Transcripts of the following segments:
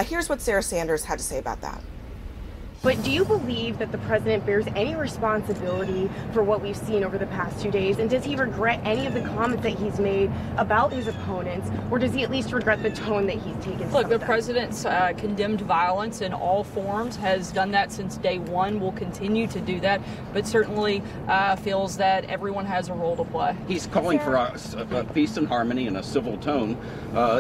Here's what Sarah Sanders had to say about that. But do you believe that the president bears any responsibility for what we've seen over the past 2 days? And does he regret any of the comments that he's made about his opponents? Or does he at least regret the tone that he's taken? Look, the president's condemned violence in all forms, has done that since day one, will continue to do that, but certainly feels that everyone has a role to play. He's calling for peace and harmony and a civil tone.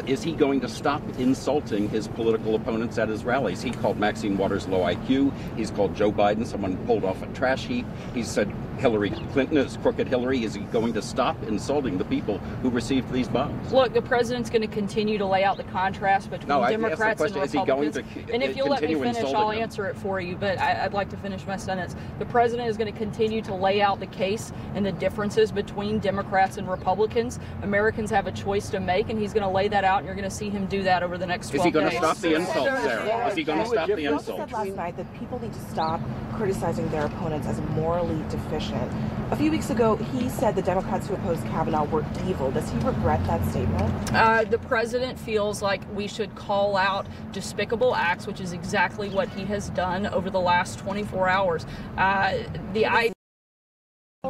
Is he going to stop insulting his political opponents at his rallies? He called Maxine Waters low IQ. He's called Joe Biden someone pulled off a trash heap. He said Hillary Clinton is crooked Hillary. Is he going to stop insulting the people who received these bombs? Look, the president's going to continue to lay out the contrast between Democrats and Republicans. And if you'll let me finish, I'll answer it for you, but I'd like to finish my sentence. The president is going to continue to lay out the case and the differences between Democrats and Republicans. Americans have a choice to make, and he's going to lay that out, and you're going to see him do that over the next 12 days. Is he going to stop the insults, Sarah? Is he going to stop the insults? He said last night that people need to stop criticizing their opponents as morally deficient. A few weeks ago, he said the Democrats who opposed Kavanaugh were evil. Does he regret that statement? The president feels like we should call out despicable acts, which is exactly what he has done over the last 24 hours. The idea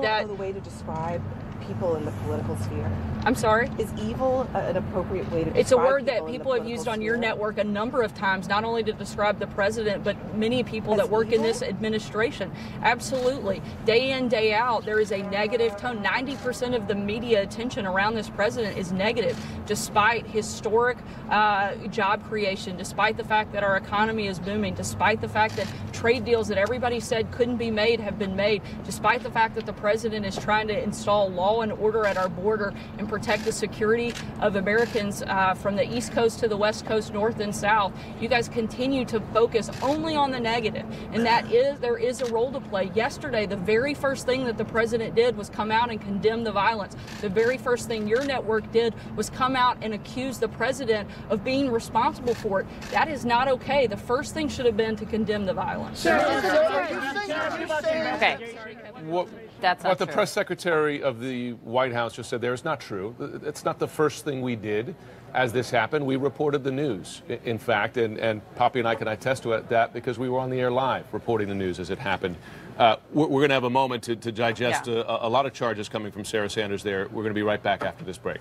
that the way to describe people in the political sphere. I'm sorry? Is evil an appropriate way to describe It's a word that people have used on your network a number of times, not only to describe the president, but many people that work in this administration. Absolutely. Day in, day out, there is a negative tone. 90% of the media attention around this president is negative, despite historic job creation, despite the fact that our economy is booming, despite the fact that trade deals that everybody said couldn't be made have been made, despite the fact that the president is trying to install law and order at our border and protect the security of Americans from the East Coast to the West Coast, North and South. You guys continue to focus only on the negative, and there is a role to play. Yesterday, the very first thing that the president did was come out and condemn the violence. The very first thing your network did was come out and accuse the president of being responsible for it. That is not okay. The first thing should have been to condemn the violence. Okay. What the press secretary of the White House just said there is not true. It's not the first thing we did as this happened. We reported the news, in fact, and Poppy and I can attest to that because we were on the air live reporting the news as it happened. We're going to have a moment to digest a lot of charges coming from Sarah Sanders there. We're going to be right back after this break.